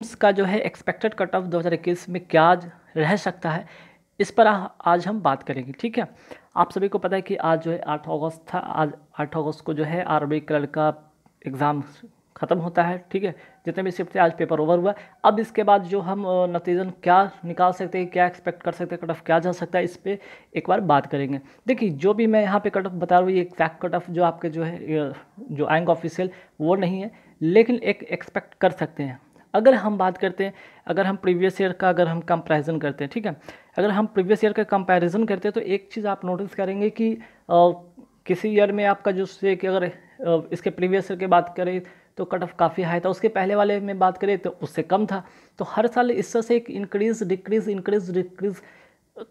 का जो है एक्सपेक्टेड कट ऑफ 2021 में क्या रह सकता है, इस पर आज हम बात करेंगे। ठीक है, आप सभी को पता है कि आज जो है 8 अगस्त था। आज 8 अगस्त को जो है आरबी क्लर्क का एग्ज़ाम ख़त्म होता है। ठीक है, जितने भी शिफ्ट थे आज पेपर ओवर हुआ। अब इसके बाद जो हम नतीजन क्या निकाल सकते हैं, क्या एक्सपेक्ट कर सकते हैं, कट ऑफ क्या जा सकता है, इस पर एक बार बात करेंगे। देखिए, जो भी मैं यहाँ पे कट ऑफ बता रहा हूँ ये फैक्ट कट ऑफ जो आपके जो है जो आएंगे ऑफिशियल वो नहीं है, लेकिन एक एक्सपेक्ट कर सकते हैं। अगर हम बात करते हैं, अगर हम प्रीवियस ईयर का अगर हम कंपैरिजन करते हैं, ठीक है, अगर हम प्रीवियस ईयर का कंपैरिजन करते हैं तो एक चीज़ आप नोटिस करेंगे कि किसी ईयर में आपका जो से कि अगर इसके प्रीवियस ईयर की बात करें तो कट ऑफ काफ़ी हाई था, उसके पहले वाले में बात करें तो उससे कम था। तो हर साल इस तरह से एक इंक्रीज डिक्रीज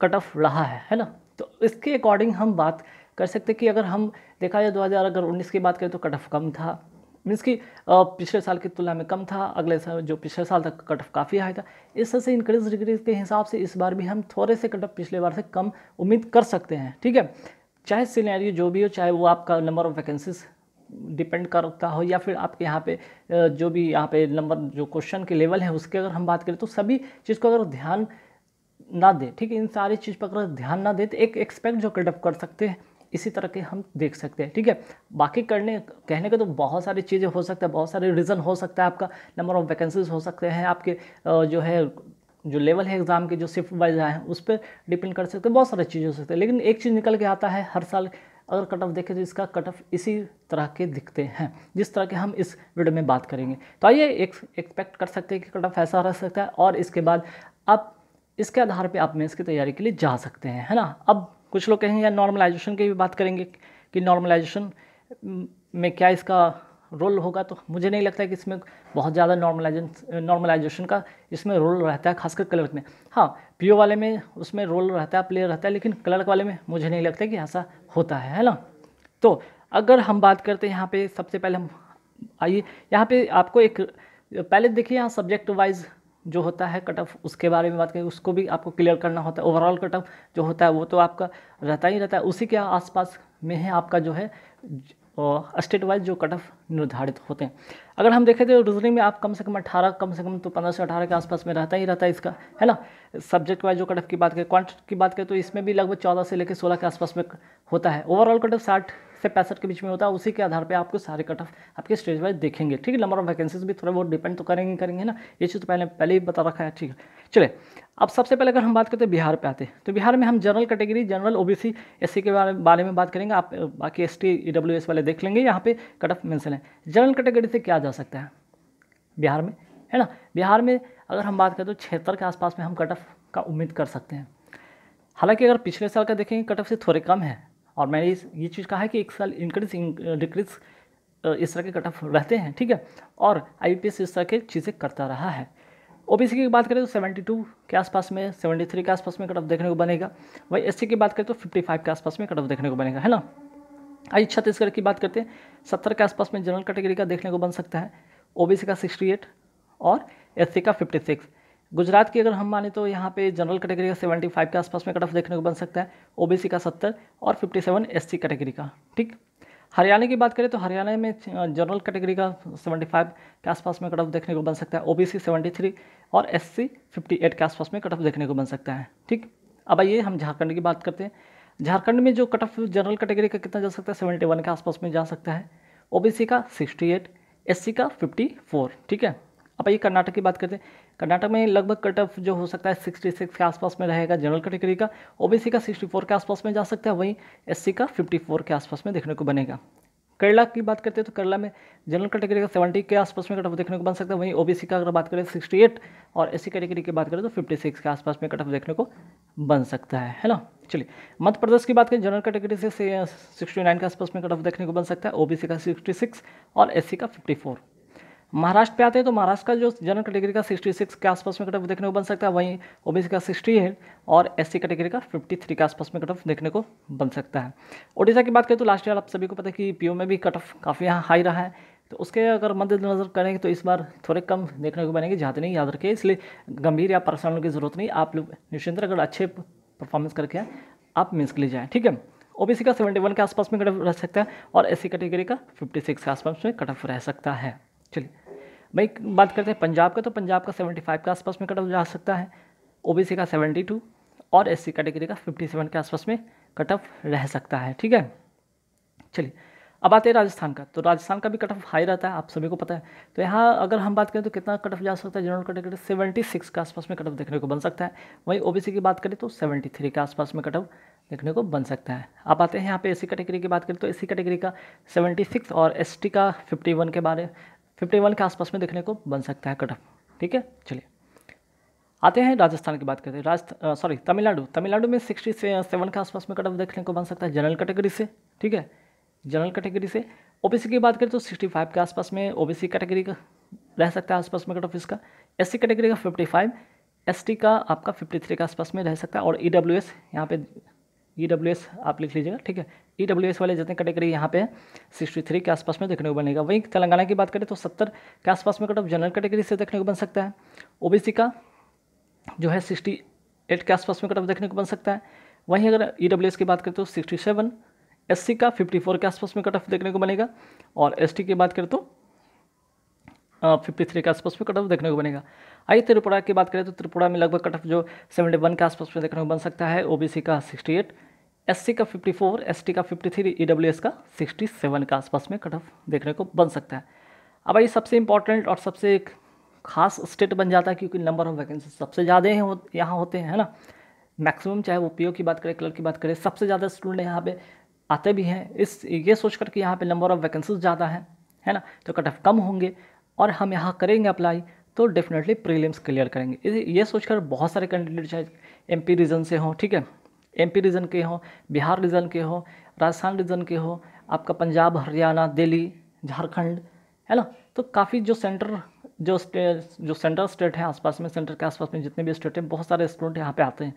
कट ऑफ रहा है ना। तो इसके अकॉर्डिंग हम बात कर सकते हैं कि अगर हम देखा जाए 2019 की बात करें तो कट ऑफ कम था, मीन्स कि पिछले साल की तुलना में कम था। अगले साल जो पिछले साल तक कट ऑफ काफ़ी हाई था। इस तरह से इंक्रीज डिक्रीज के हिसाब से इस बार भी हम थोड़े से कट ऑफ पिछले बार से कम उम्मीद कर सकते हैं। ठीक है, चाहे सिनेरियो जो भी हो, चाहे वो आपका नंबर ऑफ वैकेंसीज डिपेंड करता हो या फिर आपके यहाँ पे जो भी यहाँ पे नंबर जो क्वेश्चन के लेवल है उसके अगर हम बात करें, तो सभी चीज़ को अगर ध्यान ना दे, ठीक है, इन सारी चीज़ पर अगर ध्यान ना दे तो एक एक्सपेक्ट जो कट ऑफ कर सकते हैं इसी तरह के हम देख सकते हैं। ठीक है, बाकी कहने के तो बहुत सारी चीज़ें हो सकता है, बहुत सारे रीज़न हो सकता है। आपका नंबर ऑफ वैकेंसीज हो सकते हैं, आपके जो है जो लेवल है एग्ज़ाम के जो शिफ्ट वाइज आए हैं उस पर डिपेंड कर सकते हैं, बहुत सारी चीज़ें हो सकती है। लेकिन एक चीज़ निकल के आता है हर साल अगर कट ऑफ देखें तो इसका कट ऑफ इसी तरह के दिखते हैं जिस तरह के हम इस वीडियो में बात करेंगे। तो आइए एक्सपेक्ट कर सकते हैं कि कट ऑफ ऐसा रह सकता है और इसके बाद आप इसके आधार पे आप मेंस की तैयारी के लिए जा सकते हैं, है ना। अब कुछ लोग कहेंगे यार नॉर्मलाइजेशन की भी बात करेंगे कि नॉर्मलाइजेशन में क्या इसका रोल होगा, तो मुझे नहीं लगता है कि इसमें बहुत ज़्यादा नॉर्मलाइजेशन का इसमें रोल रहता है, खासकर क्लर्क में। हाँ, पीओ वाले में उसमें रोल रहता है, प्ले रहता है, लेकिन क्लर्क वाले में मुझे नहीं लगता कि ऐसा होता है ना। तो अगर हम बात करते हैं यहाँ पे, सबसे पहले हम आइए यहाँ पे आपको एक पहले देखिए यहाँ सब्जेक्ट वाइज जो होता है कट ऑफ उसके बारे में बात करें, उसको भी आपको क्लियर करना होता है। ओवरऑल कट ऑफ जो होता है वो तो आपका रहता ही रहता है, उसी के आसपास में है आपका जो है स्टेट वाइज जो कट ऑफ निर्धारित होते हैं। अगर हम देखें तो रीजनिंग में आप कम से कम 18, कम से कम तो 15 से 18 के आसपास में रहता ही रहता है इसका, है ना। सब्जेक्ट वाइज जो कट ऑफ की बात करें, क्वांटिटी की बात करें तो इसमें भी लगभग 14 से लेकर 16 के आसपास में होता है। ओवरऑल कट ऑफ 60 से 65 के बीच में होता है। उसी के आधार पे आपको सारे कट ऑफ आपके स्टेज वाइज देखेंगे। ठीक है, नंबर ऑफ वैकेंसीज भी थोड़ा बहुत डिपेंड तो करेंगे ना, ये चीज़ तो पहले ही बता रखा है। ठीक है, चले अब सबसे पहले अगर हम बात करते हैं बिहार पे आते हैं, तो बिहार में हम general category, general OBC SC के बारे में बात करेंगे। आप बाकी एसटी ईडब्ल्यूएस वाले देख लेंगे, यहाँ पे कट ऑफ मेंशन है। जनरल कैटेगरी से क्या जा सकता है बिहार में, है ना। बिहार में अगर हम बात करें तो 76 के आसपास में हम कट ऑफ का उम्मीद कर सकते हैं। हालांकि अगर पिछले साल का देखेंगे कट ऑफ से थोड़े कम है, और मैंने ये चीज़ कहा है कि एक साल इंक्रीज डिक्रीज इस तरह के कट ऑफ रहते हैं। ठीक है, और आईपीएस इस तरह की चीज़ें करता रहा है। ओबीसी की बात करें तो 72 के आसपास में, 73 के आसपास में कट ऑफ देखने को बनेगा। वही एससी की बात करें तो 55 के आसपास में कट ऑफ देखने को बनेगा, है ना। आइए छत्तीसगढ़ की बात करते हैं, 70 के आसपास में जनरल कैटेगरी का देखने को बन सकता है, ओबीसी का 68 और एससी का 56। गुजरात की अगर हम माने तो यहाँ पे जनरल कैटेगरी का 75 के आसपास में कट ऑफ देखने को बन सकता है, ओबीसी का 70 और 57 एससी कैटेगरी का। ठीक, हरियाणा की बात करें तो हरियाणा में जनरल कैटेगरी का 75 के आसपास में कट ऑफ देखने को बन सकता है, ओबीसी 73 और एससी 58 के आसपास में कट ऑफ देखने को बन सकता है। ठीक, अब आइए हम झारखंड की बात करते हैं। झारखंड में जो कट ऑफ जनरल कैटेगरी का कितना जा सकता है, 71 के आसपास में जा सकता है, ओबीसी का 68, एससी का 54। ठीक है, अब आइए कर्नाटक की बात करते हैं। कर्नाटक में लगभग कट ऑफ जो हो सकता है 66 के आसपास में रहेगा जनरल कैटेगरी का, ओबीसी का 64 के आसपास में जा सकता है, वहीं एससी का 54 के आसपास में देखने को बनेगा। केरला की बात करते हैं तो केरला में जनरल कैटेगरी का 70 के आसपास में कट ऑफ देखने को बन सकता है, वहीं ओबीसी का अगर बात करें 68 और एससी कैटेगरी की बात करें तो 56 के आसपास में कट ऑफ देखने को बन सकता है ना। चलिए मध्य प्रदेश की बात करें, जनरल कैटेगरी से 69 के आसपास में कट ऑफ देखने को बन सकता है, ओबीसी का 66 और एससी का 54। महाराष्ट्र पे आते हैं तो महाराष्ट्र का जो जनरल कैटेगरी का 66 के आसपास में कट ऑफ देखने को बन सकता है, वहीं ओबीसी का 68 और एससी कैटेगरी का 53 के आसपास में कट ऑफ देखने को बन सकता है। ओडिशा की बात करें तो लास्ट ईयर आप सभी को पता है कि पीओ में भी कट ऑफ काफ़ी यहाँ हाई रहा है, तो उसके अगर मद्देनजर करेंगे तो इस बार थोड़े कम देखने को बनेंगे, ज़्यादा नहीं याद रखिए, इसलिए गंभीर या परेशान होने की जरूरत नहीं। आप लोग निश्चिंत अगर अच्छे परफॉर्मेंस करके आए आप मेंस के लिए जाएँ। ठीक है, ओबीसी का 71 के आसपास में कट ऑफ रह सकता है और एससी कैटेगरी का 56 के आसपास में कट ऑफ रह सकता है। चलिए भाई बात करते हैं पंजाब का, तो पंजाब का 75 के आसपास में कट ऑफ जा सकता है, ओबीसी का 72 और एससी कैटेगरी का 57 के आसपास में कट ऑफ रह सकता है। ठीक है, चलिए अब आते हैं राजस्थान का। तो राजस्थान का भी कट ऑफ हाई रहता है, आप सभी को पता है। तो यहाँ अगर हम बात करें तो कितना कट ऑफ जा सकता है, जनरल कैटेगरी 76 के आसपास में कट ऑफ देखने को बन सकता है। वहीं ओबीसी की बात करें तो 73 के आसपास में कट ऑफ देखने को बन सकता है। अब आते हैं यहाँ पे एससी कैटेगरी की बात करें तो एससी कैटेगरी का 76 और एसटी का 51 के आसपास में देखने को बन सकता है कट ऑफ। ठीक है, चलिए आते हैं राजस्थान की बात करते हैं। तमिलनाडु में 67 के आसपास में कट ऑफ देखने को बन सकता है जनरल कैटेगरी से। ठीक है, जनरल कैटेगरी से। ओबीसी की बात करें तो 65 के आसपास में ओबीसी कैटेगरी का रह सकता है आसपास में कट ऑफ इसका। एससी कैटेगरी का 55, एसटी का आपका 53 के आसपास में रह सकता है। और ईडब्ल्यूएस, यहाँ पे ईडब्ल्यूएस आप लिख लीजिएगा। ठीक है, ईडब्ल्यूएस वाले जितने कैटेगरी यहाँ पे है 63 के आसपास में देखने को बनेगा। वहीं तेलंगाना की बात करें तो 70 के आसपास में कट ऑफ जनरल कैटेगरी से देखने को बन सकता है। ओबीसी का जो है 68 के आसपास में कट ऑफ देखने को बन सकता है। वहीं अगर ईडब्ल्यूएस की बात करें तो 67, एससी का 54 के आसपास में कट ऑफ देखने को बनेगा। और एसटी की बात करें तो 53 के आसपास में कट ऑफ देखने को बनेगा। आइए त्रिपुरा की बात करें तो त्रिपुरा में लगभग कट ऑफ जो 71 के आसपास में देखने को बन सकता है। ओबीसी का 68, एससी का 54, एसटी का 53, ईडब्ल्यूएस का 67 के आसपास में कट ऑफ देखने को बन सकता है। अब ये सबसे इंपॉर्टेंट और सबसे खास स्टेट बन जाता है, क्योंकि नंबर ऑफ वैकेंसी सबसे ज़्यादा यहाँ होते हैं, है ना। मैक्सिमम चाहे वो पीओ की बात करें, क्लर्क की बात करें, सबसे ज़्यादा स्टूडेंट यहाँ पे आते भी हैं। ये सोच कर कि यहाँ पे नंबर ऑफ वैकेंसीज ज़्यादा है ना, तो कट ऑफ कम होंगे और हम यहाँ करेंगे अप्लाई तो डेफिनेटली प्रीलिम्स क्लियर करेंगे। ये सोचकर बहुत सारे कैंडिडेट चाहे एमपी रीजन से हों, ठीक है, एमपी रीजन के हों, बिहार रीजन के हों, राजस्थान रीजन के हों, आपका पंजाब, हरियाणा, दिल्ली, झारखंड, है ना, तो काफ़ी जो सेंट्रल स्टेट है आसपास में, सेंटर के आसपास में जितने भी स्टेट हैं, बहुत सारे स्टूडेंट यहाँ पे आते हैं।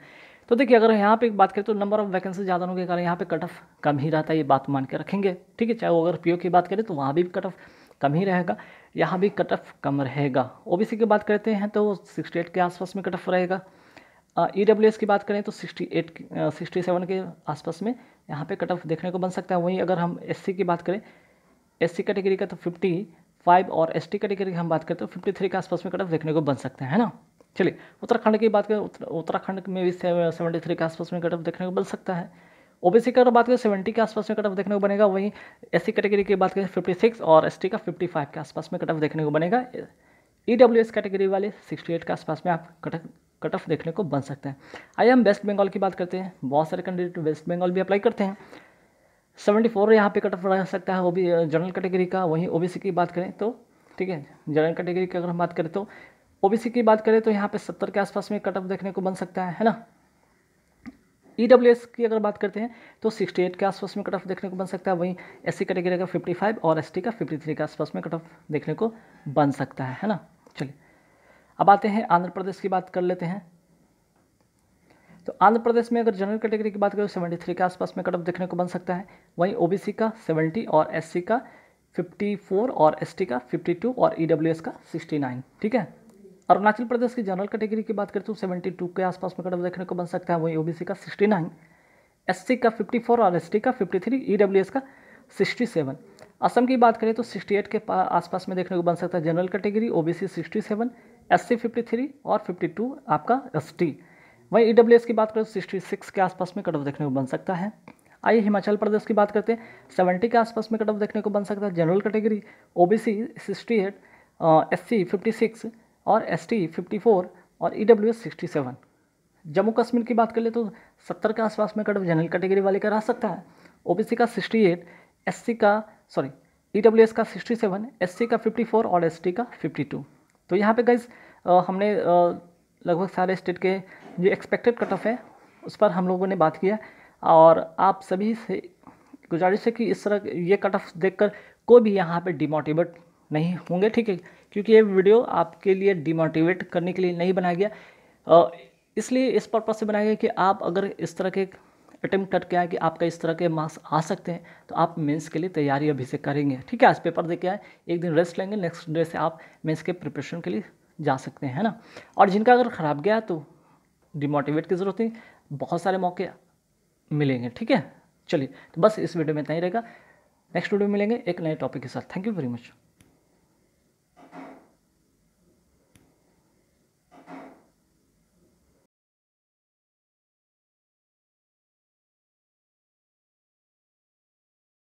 तो देखिए अगर यहाँ पे बात करें तो नंबर ऑफ वैकेंसी ज़्यादा होने के कारण यहाँ पे कट ऑफ कम ही रहता है, ये बात मान के रखेंगे। ठीक है, चाहे वो अगर पीओ की बात करें तो वहाँ भी कट ऑफ कम ही रहेगा, यहाँ भी कट ऑफ कम रहेगा। ओबीसी की बात करते हैं तो 68 के आसपास में कट ऑफ रहेगा। ईडब्ल्यूएस की बात करें तो 67 के आसपास में यहाँ पे कट ऑफ देखने को बन सकता है। वहीं अगर हम एससी की बात करें, एससी कैटेगरी का तो 55 और एसटी कैटेगरी की हम बात करें तो 53 के आसपास में कट ऑफ देखने को बन सकते हैं, है ना। चलिए उत्तराखंड की बात करें, उत्तराखंड में भी 73 के आसपास में कट ऑफ देखने को बन सकता है। ओबीसी की अगर बात करें 70 के आसपास में कट ऑफ देखने को बनेगा। वहीं एससी कैटेगरी की बात करें 56 और एसटी का 55 के आसपास में कट ऑफ देखने को बनेगा। ईडब्ल्यूएस कैटेगरी वाले 68 के आसपास में आप कट ऑफ देखने को बन सकते हैं। आइए हम वेस्ट बंगाल की बात करते हैं। बहुत सारे कैंडिडेट वेस्ट बंगाल भी अप्लाई करते हैं। 74 यहाँ पे कट ऑफ रह सकता है, वो भी जनरल कैटेगरी का। वहीं ओबीसी की बात करें तो ठीक है, जनरल कैटेगरी की अगर हम बात करें तो ओबीसी की बात करें तो यहाँ पे 70 के आसपास में कट ऑफ देखने को बन सकता है ना। ईडब्ल्यूएस की अगर बात करते हैं तो 68 के आसपास में कट ऑफ देखने को बन सकता है। वहीं एससी कैटेगरी का 55 और एसटी का 53 के आसपास में कट ऑफ देखने को बन सकता है ना। चलिए अब आते हैं आंध्र प्रदेश की बात कर लेते हैं। तो आंध्र प्रदेश में अगर जनरल कैटेगरी की बात करें तो 73 के आसपास में कट ऑफ देखने को बन सकता है। वहीं ओबीसी का 70 और एससी का 54 और एसटी का 52 और ईडब्ल्यूएस का 69। ठीक है, अरुणाचल प्रदेश की जनरल कैटेगरी की बात करें तो 72 के आसपास में कट ऑफ देखने को बन सकता है। वहीं ओबीसी का 69, एससी का 54 और एसटी का 53, ईडब्ल्यूएस का 67। असम की बात करें तो 68 के आसपास में देखने को बन सकता है जनरल कैटेगरी, ओबीसी 67, एससी 53 और 52 आपका एसटी। वहीं ईडब्ल्यूएस की बात करें तो 66 के आसपास में कट ऑफ देखने को बन सकता है। आइए हिमाचल प्रदेश की बात करते हैं। 70 के आसपास में कट ऑफ देखने को बन सकता है जनरल कैटेगरी, ओबीसी 68, एससी 56 और एसटी 54 और ईडब्ल्यूएस 67। जम्मू कश्मीर की बात कर ले तो 70 के आसपास में कट ऑफ जनरल कैटेगरी वाले का रह सकता है। ओबीसी का 68, ईडब्ल्यूएस का 67, एससी का 54 और एसटी का 52। तो यहाँ पे गाइज हमने लगभग सारे स्टेट के जो एक्सपेक्टेड कट ऑफ है उस पर हम लोगों ने बात किया। और आप सभी से गुजारिश है कि इस तरह ये कट ऑफ देखकर कोई भी यहाँ पे डिमोटिवेट नहीं होंगे, ठीक है, क्योंकि ये वीडियो आपके लिए डिमोटिवेट करने के लिए नहीं बनाया गया, इसलिए इस पर्पज़ से बनाया गया कि आप अगर इस तरह के अटेम्प्ट करके आए कि आपका इस तरह के मार्क्स आ सकते हैं तो आप मेंस के लिए तैयारी अभी से करेंगे। ठीक है, आज पेपर दे के आए, एक दिन रेस्ट लेंगे, नेक्स्ट डे से आप मेंस के प्रिपरेशन के लिए जा सकते हैं, है ना। और जिनका अगर ख़राब गया तो डिमोटिवेट की ज़रूरत नहीं, बहुत सारे मौके मिलेंगे। ठीक है, चलिए तो बस इस वीडियो में इतना ही रहेगा। नेक्स्ट वीडियो में मिलेंगे एक नए टॉपिक के साथ। Thank you very much.